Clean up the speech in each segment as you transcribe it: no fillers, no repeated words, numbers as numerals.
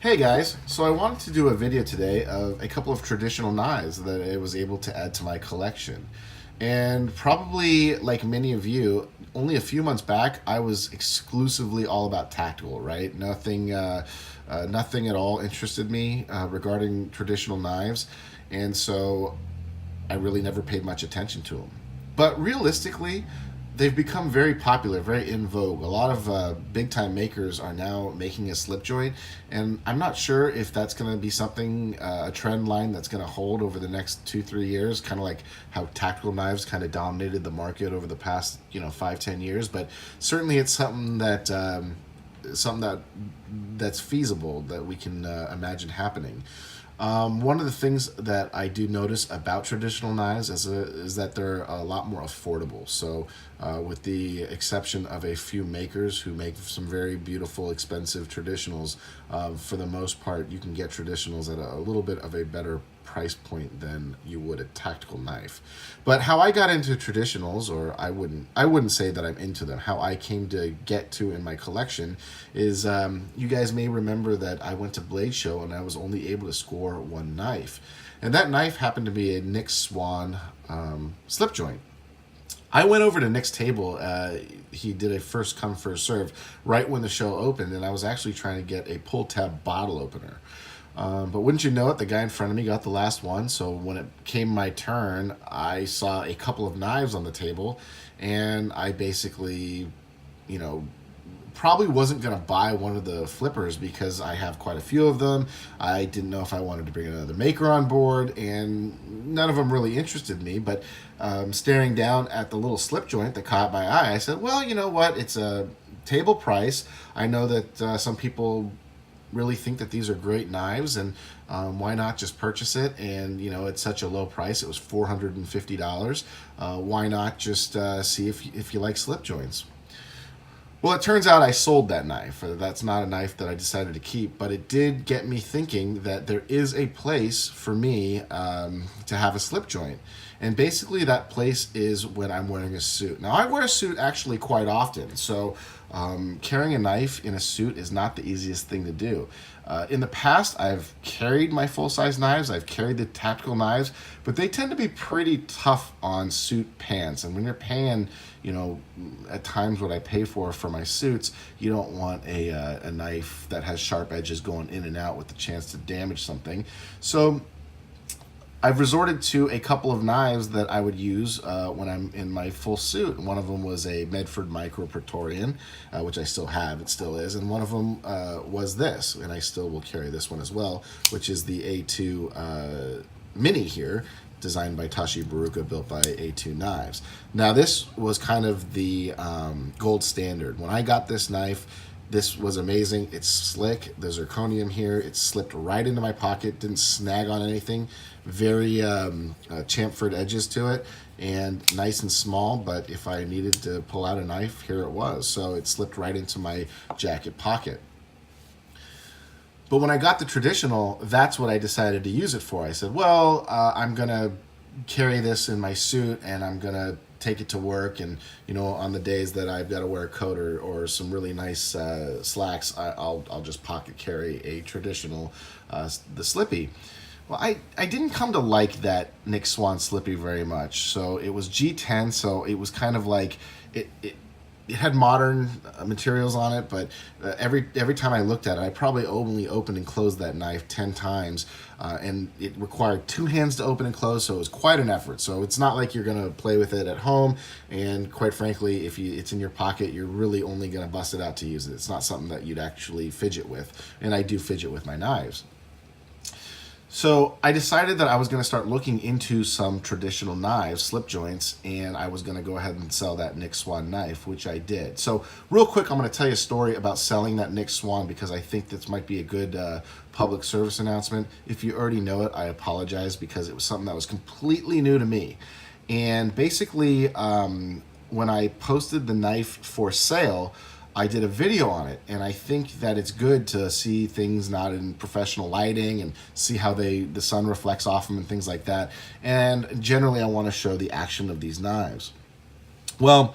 Hey guys, so I wanted to do a video today of a couple of traditional knives that I was able to add to my collection. And probably like many of you, only a few months back, I was exclusively all about tactical, right? Nothing at all interested me regarding traditional knives. And so I really never paid much attention to them. But realistically, they've become very popular, very in vogue. A lot of big time makers are now making a slip joint, and I'm not sure if that's going to be something, a trend line that's going to hold over the next 2, 3 years, kind of like how tactical knives kind of dominated the market over the past 5, 10 years. But certainly it's something that's feasible that we can imagine happening. One of the things that I do notice about traditional knives is that they're a lot more affordable. So, with the exception of a few makers who make some very beautiful, expensive traditionals, for the most part, you can get traditionals at a little bit of a better price point than you would a tactical knife. But how I got into traditionals, or I wouldn't say that I'm into them. How I came to get to in my collection is, you guys may remember that I went to Blade Show and I was only able to score one knife, and that knife happened to be a Nick Swan slip joint. I went over to Nick's table. He did a first come first serve right when the show opened, and I was actually trying to get a pull tab bottle opener. But wouldn't you know it, the guy in front of me got the last one. So when it came my turn, I saw a couple of knives on the table, and I basically, you know, probably wasn't going to buy one of the flippers because I have quite a few of them. I didn't know if I wanted to bring another maker on board, and none of them really interested me. But staring down at the little slip joint that caught my eye, I said, well, you know what? It's a table price. I know that some people really think that these are great knives, and why not just purchase it? And it's such a low price. It was $450. Why not just see if you like slip joints? Well, it turns out I sold that knife. That's not a knife that I decided to keep, but it did get me thinking that there is a place for me to have a slip joint. And basically that place is when I'm wearing a suit. Now, I wear a suit actually quite often, so carrying a knife in a suit is not the easiest thing to do. In the past, I've carried my full-size knives, I've carried the tactical knives, but they tend to be pretty tough on suit pants. And when you're paying, at times what I pay for my suits, you don't want a knife that has sharp edges going in and out with the chance to damage something. So I've resorted to a couple of knives that I would use when I'm in my full suit. One of them was a Medford Micro Praetorian, which I still have, it still is, and one of them was this, and I still will carry this one as well, which is the A2 Mini here, designed by Tashi Baruka, built by A2 Knives. Now, this was kind of the gold standard. When I got this knife, this was amazing. It's slick. The zirconium here, it slipped right into my pocket, didn't snag on anything. Very chamfered edges to it, and nice and small, but if I needed to pull out a knife, here it was. So it slipped right into my jacket pocket. But when I got the traditional, that's what I decided to use it for. I said, well, I'm going to carry this in my suit, and I'm going to take it to work, and on the days that I've got to wear a coat or some really nice slacks, I'll just pocket carry a traditional, the Slippy. Well, I didn't come to like that Nick Swan Slippy very much. So it was G10, so it was kind of like it had modern materials on it, but every time I looked at it, I probably only opened and closed that knife 10 times, and it required two hands to open and close, so it was quite an effort. So it's not like you're going to play with it at home, and quite frankly, if it's in your pocket, you're really only going to bust it out to use it. It's not something that you'd actually fidget with, and I do fidget with my knives. So I decided that I was going to start looking into some traditional knives, slip joints, and I was going to go ahead and sell that Nick Swan knife, which I did. So real quick, I'm going to tell you a story about selling that Nick Swan because I think this might be a good public service announcement. If you already know it, I apologize because it was something that was completely new to me. And basically, when I posted the knife for sale, I did a video on it, and I think that it's good to see things not in professional lighting and see how the sun reflects off them and things like that. And generally, I want to show the action of these knives. Well,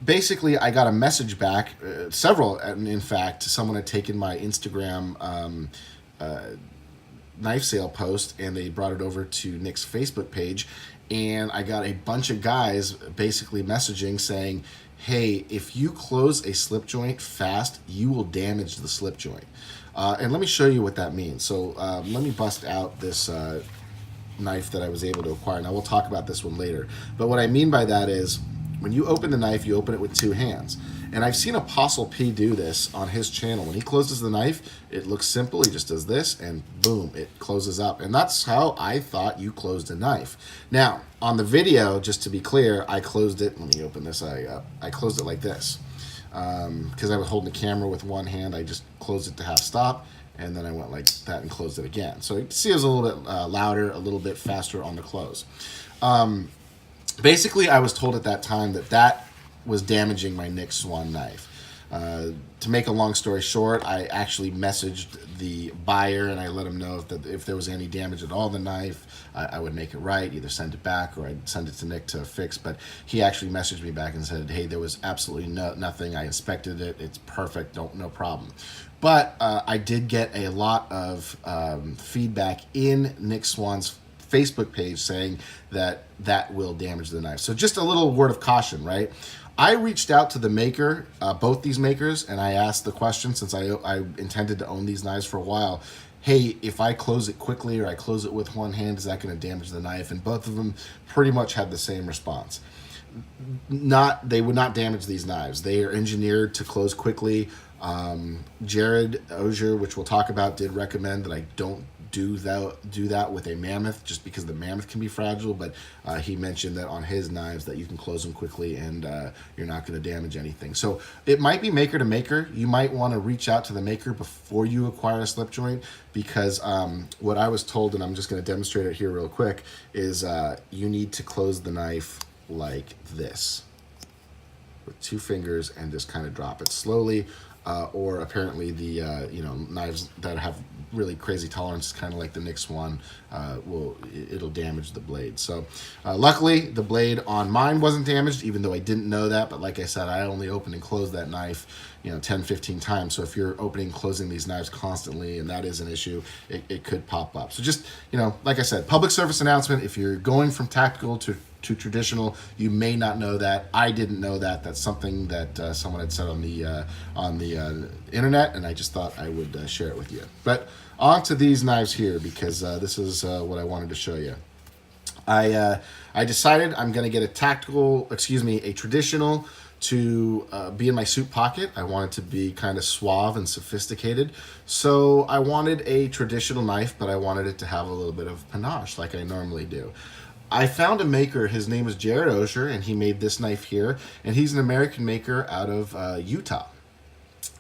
basically, I got a message back, several, in fact. Someone had taken my Instagram knife sale post, and they brought it over to Nick's Facebook page, and I got a bunch of guys basically messaging saying, hey, if you close a slip joint fast, you will damage the slip joint. And let me show you what that means. So let me bust out this knife that I was able to acquire. Now, we'll talk about this one later. But what I mean by that is, when you open the knife, you open it with two hands. And I've seen Apostle P do this on his channel. When he closes the knife, it looks simple. He just does this, and boom, it closes up. And that's how I thought you closed a knife. Now, on the video, just to be clear, I closed it. Let me open this up. I closed it like this. Because I was holding the camera with one hand, I just closed it to half stop, and then I went like that and closed it again. So you can see it was a little bit louder, a little bit faster on the close. Basically, I was told at that time that that was damaging my Nick Swan knife. To make a long story short, I actually messaged the buyer and I let him know if there was any damage at all in the knife, I would make it right, either send it back or I'd send it to Nick to fix. But he actually messaged me back and said, hey, there was absolutely nothing. I inspected it. It's perfect. No problem. But I did get a lot of feedback in Nick Swan's Facebook page saying that that will damage the knife. So just a little word of caution, right? I reached out to the maker, both these makers, and I asked the question, since I intended to own these knives for a while, hey, if I close it quickly or I close it with one hand, is that going to damage the knife? And both of them pretty much had the same response. They would not damage these knives. They are engineered to close quickly. Jared Oeser, which we'll talk about, did recommend that I don't do that with a Mammoth, just because the Mammoth can be fragile, but he mentioned that on his knives that you can close them quickly and you're not going to damage anything. So it might be maker to maker. You might want to reach out to the maker before you acquire a slip joint, because what I was told, and I'm just going to demonstrate it here real quick, is you need to close the knife like this with two fingers and just kind of drop it slowly. Or apparently the knives that have really crazy tolerances, kind of like the Nick Swan, it'll damage the blade. So luckily the blade on mine wasn't damaged, even though I didn't know that. But like I said, I only opened and closed that knife 10-15 times. So if you're opening and closing these knives constantly, and that is an issue, it could pop up. So just like I said, public service announcement: if you're going from tactical to traditional, you may not know that. I didn't know that. That's something that someone had said on the internet, and I just thought I would share it with you. But on to these knives here, because this is what I wanted to show you. I decided I'm going to get a traditional to be in my suit pocket. I want it to be kind of suave and sophisticated. So I wanted a traditional knife, but I wanted it to have a little bit of panache like I normally do. I found a maker. His name is Jared Oeser, and he made this knife here. And he's an American maker out of Utah.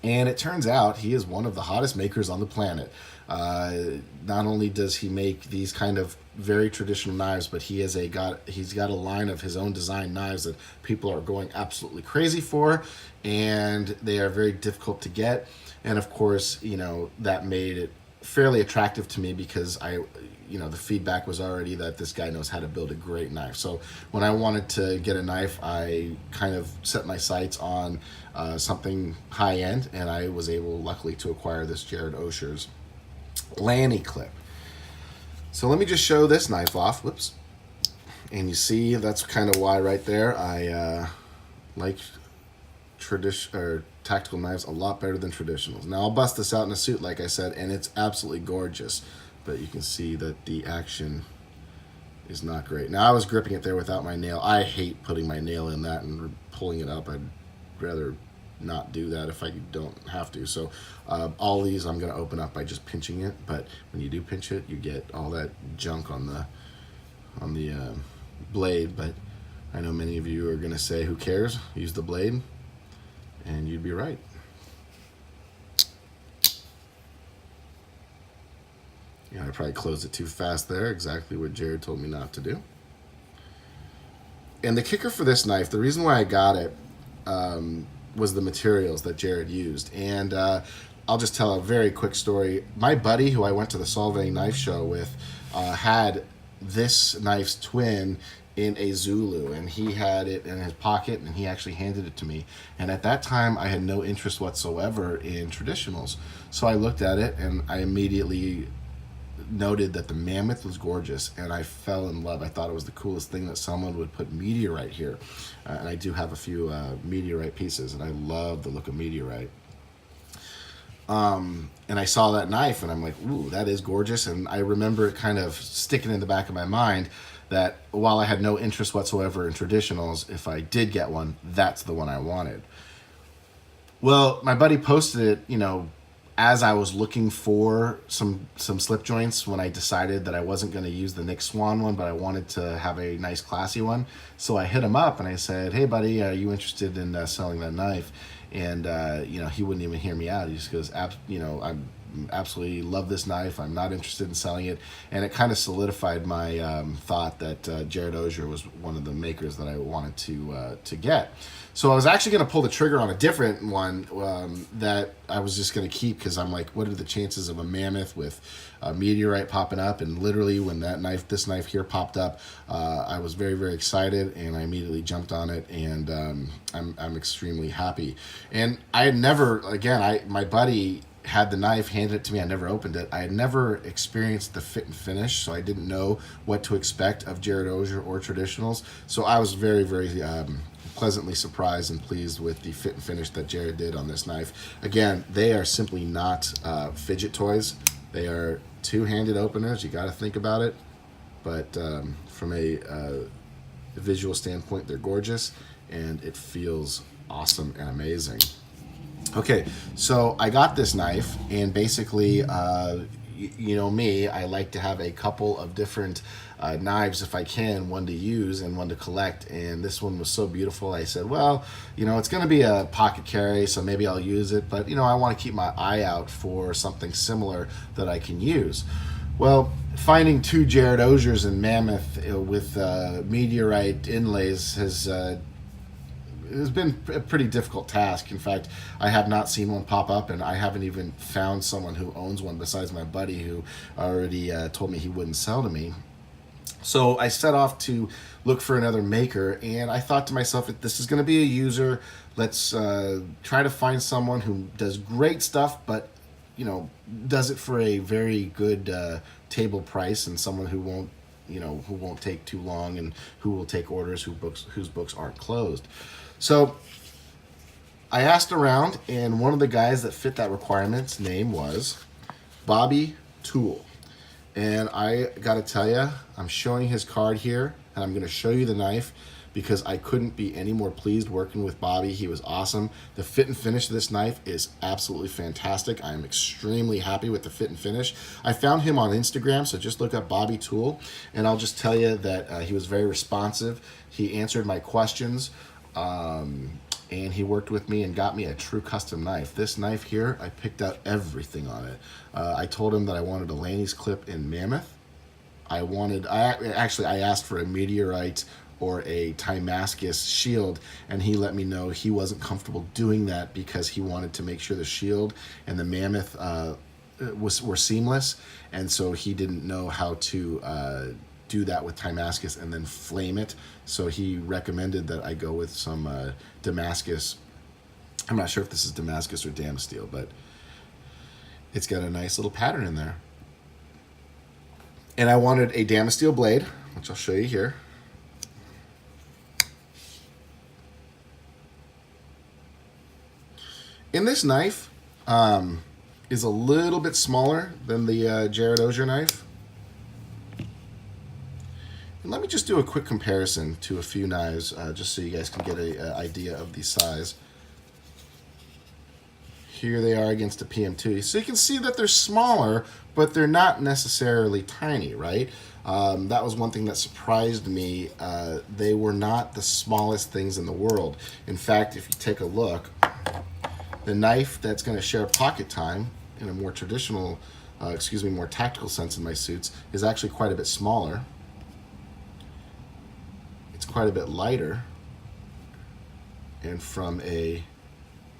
And it turns out he is one of the hottest makers on the planet. Not only does he make these kind of very traditional knives, but he's got a line of his own design knives that people are going absolutely crazy for, and they are very difficult to get. And of course, that made it fairly attractive to me, because the feedback was already that this guy knows how to build a great knife. So when I wanted to get a knife, I kind of set my sights on something high end, and I was able, luckily, to acquire this Jared Oeser's Lanny clip. So let me just show this knife off. Whoops. And you see, that's kind of why right there I like tactical knives a lot better than traditionals. Now I'll bust this out in a suit, like I said, and it's absolutely gorgeous. But you can see that the action is not great. Now I was gripping it there without my nail. I hate putting my nail in that and pulling it up. I'd rather not do that if I don't have to. So all these I'm going to open up by just pinching it. But when you do pinch it, you get all that junk on the blade. But I know many of you are going to say, who cares? Use the blade. And you'd be right. I probably closed it too fast there, exactly what Jared told me not to do. And the kicker for this knife, the reason why I got it was the materials that Jared used. And I'll just tell a very quick story. My buddy, who I went to the Solvang knife show with, had this knife's twin in a Zulu, and he had it in his pocket, and he actually handed it to me. And at that time, I had no interest whatsoever in traditionals. So I looked at it and I immediately noted that the Mammoth was gorgeous, and I fell in love. I thought it was the coolest thing that someone would put meteorite here. And I do have a few meteorite pieces, and I love the look of meteorite. And I saw that knife, and I'm like, ooh, that is gorgeous. And I remember it kind of sticking in the back of my mind that while I had no interest whatsoever in traditionals, if I did get one, that's the one I wanted. Well, my buddy posted it, as I was looking for some slip joints when I decided that I wasn't going to use the Nick Swan one, but I wanted to have a nice classy one. So I hit him up and I said, hey buddy, are you interested in selling that knife? And he wouldn't even hear me out. He just goes, I absolutely love this knife. I'm not interested in selling it. And it kind of solidified my thought that Jared Oeser was one of the makers that I wanted to get. So I was actually going to pull the trigger on a different one that I was just going to keep, because I'm like, what are the chances of a Mammoth with a meteorite popping up? And literally when this knife here popped up, I was very, very excited, and I immediately jumped on it, and I'm extremely happy. And I had never, my buddy had the knife, handed it to me. I never opened it. I had never experienced the fit and finish, so I didn't know what to expect of Jared Oeser or traditionals. So I was very, very pleasantly surprised and pleased with the fit and finish that Jared did on this knife. Again, they are simply not fidget toys. They are two-handed openers. You got to think about it. But from a visual standpoint, they're gorgeous, and it feels awesome and amazing. Okay, so I got this knife, and basically, me, I like to have a couple of different knives if I can, one to use and one to collect. And this one was so beautiful, I said, well, it's going to be a pocket carry, so maybe I'll use it, but I want to keep my eye out for something similar that I can use. Well, finding two Jared Oesers and Mammoth with meteorite inlays has been a pretty difficult task. In fact, I have not seen one pop up, and I haven't even found someone who owns one besides my buddy, who already told me he wouldn't sell to me. So I set off to look for another maker, and I thought to myself, if this is going to be a user, let's try to find someone who does great stuff, but does it for a very good table price, and someone who won't take too long, and who will take orders whose books aren't closed. So I asked around, and one of the guys that fit that requirement's name was Bobby Toole. And I got to tell you, I'm showing his card here, and I'm going to show you the knife, because I couldn't be any more pleased working with Bobby. He was awesome. The fit and finish of this knife is absolutely fantastic. I am extremely happy with the fit and finish. I found him on Instagram, so just look up Bobby Toole, and I'll just tell you that he was very responsive. He answered my questions, and he worked with me and got me a true custom knife. This knife here, I picked out everything on it. I told him that I wanted a Lanny's clip in Mammoth. I asked for a meteorite or a Damascus shield, and he let me know he wasn't comfortable doing that because he wanted to make sure the shield and the Mammoth were seamless, and so he didn't know how to do that with Damascus and then flame it. So he recommended that I go with some Damascus. I'm not sure if this is Damascus or Damasteel, but it's got a nice little pattern in there. And I wanted a Damasteel blade, which I'll show you here. And this knife is a little bit smaller than the Jared Oeser knife. And let me just do a quick comparison to a few knives, just so you guys can get an idea of the size. Here they are against a PM2. So you can see that they're smaller, but they're not necessarily tiny, right? That was one thing that surprised me. They were not the smallest things in the world. In fact, if you take a look, the knife that's going to share pocket time in a more traditional, more tactical sense in my suits is actually quite a bit smaller. It's quite a bit lighter. And from a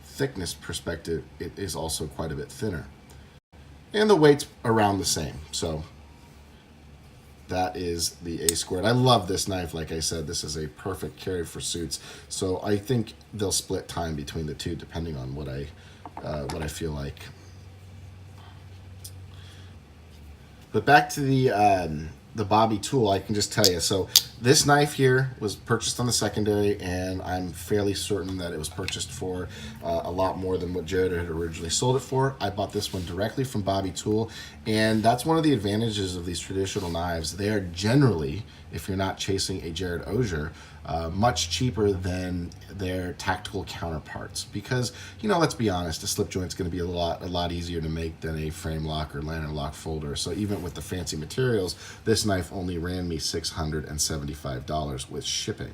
thickness perspective, it is also quite a bit thinner. And the weight's around the same. So that is the A squared. I love this knife. Like I said, this is a perfect carry for suits. So I think they'll split time between the two, depending on what I feel like. But back to the Bobby Toole, I can just tell you. So this knife here was purchased on the secondary, and I'm fairly certain that it was purchased for a lot more than what Jared had originally sold it for. I bought this one directly from Bobby Toole, and that's one of the advantages of these traditional knives. They are generally, if you're not chasing a Jared Oeser, much cheaper than their tactical counterparts, because, you know, let's be honest, a slip joint's going to be a lot easier to make than a frame lock or lantern lock folder. So even with the fancy materials, this knife only ran me $675 with shipping.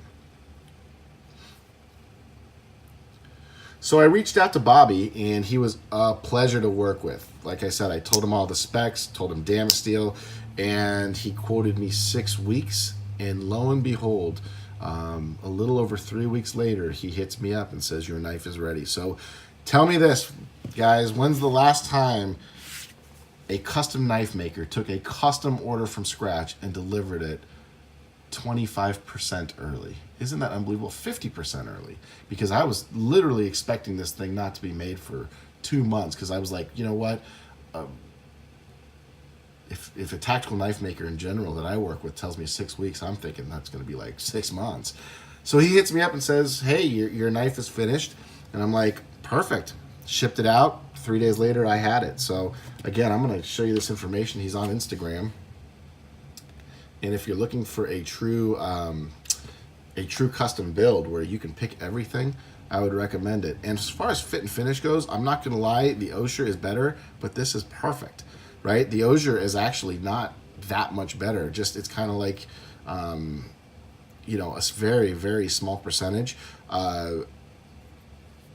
So I reached out to Bobby, and he was a pleasure to work with. Like I said, I told him all the specs, told him Damasteel, and he quoted me 6 weeks, and lo and behold, a little over 3 weeks later, he hits me up and says, your knife is ready. So tell me this, guys, when's the last time a custom knife maker took a custom order from scratch and delivered it 25% early? Isn't that unbelievable? 50% early. Because I was literally expecting this thing not to be made for 2 months, because I was like, you know what? If a tactical knife maker in general that I work with tells me 6 weeks, I'm thinking that's going to be like 6 months. So he hits me up and says, hey, your knife is finished. And I'm like, perfect. Shipped it out. 3 days later, I had it. So again, I'm going to show you this information. He's on Instagram. And if you're looking for a true custom build where you can pick everything, I would recommend it. And as far as fit and finish goes, I'm not going to lie, the Oeser is better, but this is perfect. Right? The Oeser is actually not that much better. Just, it's kind of like, you know, a very, very small percentage.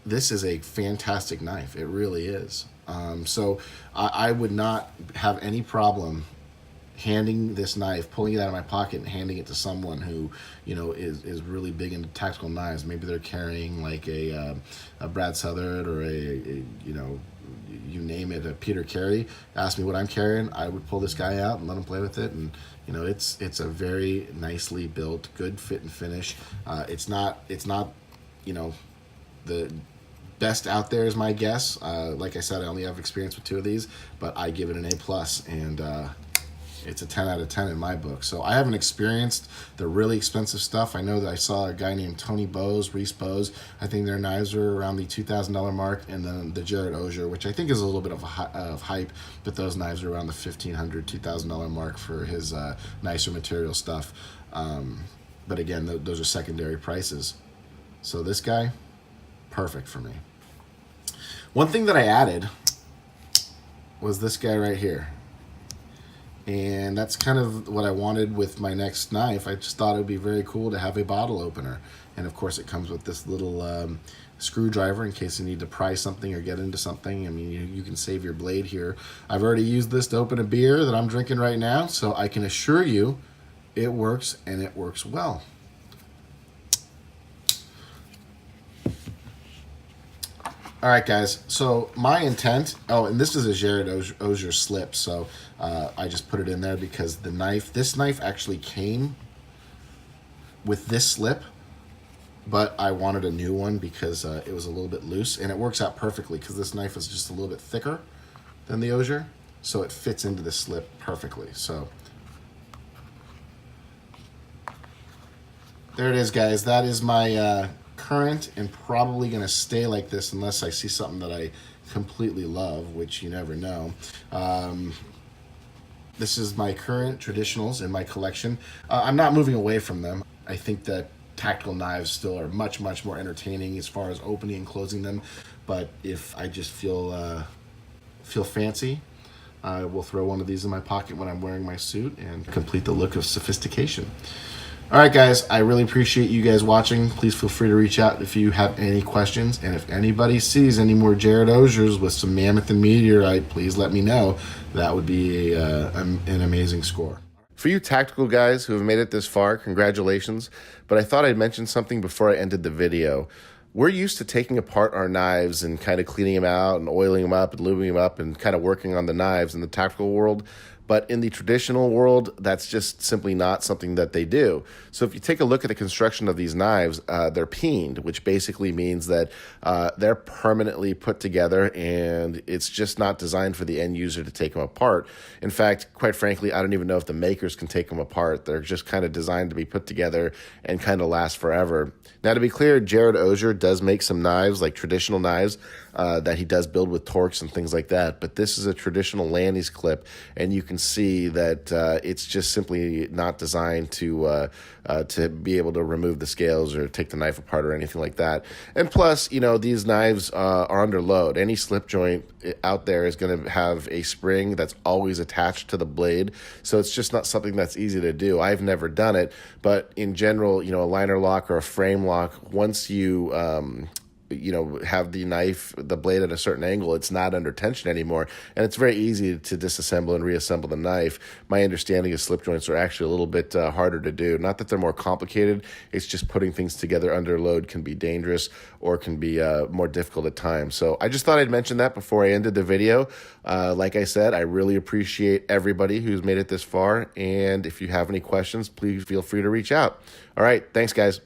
This is a fantastic knife. It really is. So I would not have any problem handing this knife, pulling it out of my pocket and handing it to someone who, you know, is really big into tactical knives. Maybe they're carrying like a Brad Southard or a you know, you name it, a Peter Carey. Ask me what I'm carrying, I would pull this guy out and let him play with it. And you know, it's a very nicely built, good fit and finish. It's not you know, the best out there is my guess. Like I said, I only have experience with 2 of these, but I give it an A+, and it's a 10 out of 10 in my book. So I haven't experienced the really expensive stuff. I know that I saw a guy named Tony Bose, Reese Bose. I think their knives are around the $2,000 mark, and then the Jared Oeser, which I think is a little bit of hype, but those knives are around the $1,500, $2,000 mark for his nicer material stuff. But again, those are secondary prices. So this guy, perfect for me. One thing that I added was this guy right here. And that's kind of what I wanted with my next knife. I just thought it would be very cool to have a bottle opener. And of course it comes with this little screwdriver in case you need to pry something or get into something. I mean, you can save your blade here. I've already used this to open a beer that I'm drinking right now, so I can assure you it works, and it works well. All right, guys, so my intent, oh, and this is a Jared Oeser slip, so I just put it in there because this knife actually came with this slip, but I wanted a new one because it was a little bit loose, and it works out perfectly because this knife is just a little bit thicker than the Oeser, so it fits into the slip perfectly. So there it is, guys. That is my current, and probably going to stay like this unless I see something that I completely love, which you never know. This is my current traditionals in my collection. I'm not moving away from them. I think that tactical knives still are much, much more entertaining as far as opening and closing them. But if I just feel fancy, I will throw one of these in my pocket when I'm wearing my suit and complete the look of sophistication. All right, guys, I really appreciate you guys watching. Please feel free to reach out if you have any questions. And if anybody sees any more Jared Oesers with some Mammoth and Meteorite, please let me know. That would be an amazing score. For you tactical guys who have made it this far, congratulations. But I thought I'd mention something before I ended the video. We're used to taking apart our knives and kind of cleaning them out and oiling them up and lubing them up and kind of working on the knives in the tactical world. But in the traditional world, that's just simply not something that they do. So if you take a look at the construction of these knives, they're peened, which basically means that they're permanently put together, and it's just not designed for the end user to take them apart. In fact, quite frankly, I don't even know if the makers can take them apart. They're just kind of designed to be put together and kind of last forever. Now, to be clear, Jared Oeser does make some knives, like traditional knives, that he does build with Torx and things like that. But this is a traditional Lannys clip, and you can see that it's just simply not designed to be able to remove the scales or take the knife apart or anything like that. And plus, you know, these knives are under load. Any slip joint out there is going to have a spring that's always attached to the blade, so it's just not something that's easy to do. I've never done it, but in general, you know, a liner lock or a frame lock, once you have the blade at a certain angle, it's not under tension anymore, and it's very easy to disassemble and reassemble the knife. My understanding is slip joints are actually a little bit harder to do. Not that they're more complicated, it's just putting things together under load can be dangerous or can be more difficult at times. So I just thought I'd mention that before I ended the video. Like I said, I really appreciate everybody who's made it this far, and if you have any questions, please feel free to reach out. All right, thanks guys.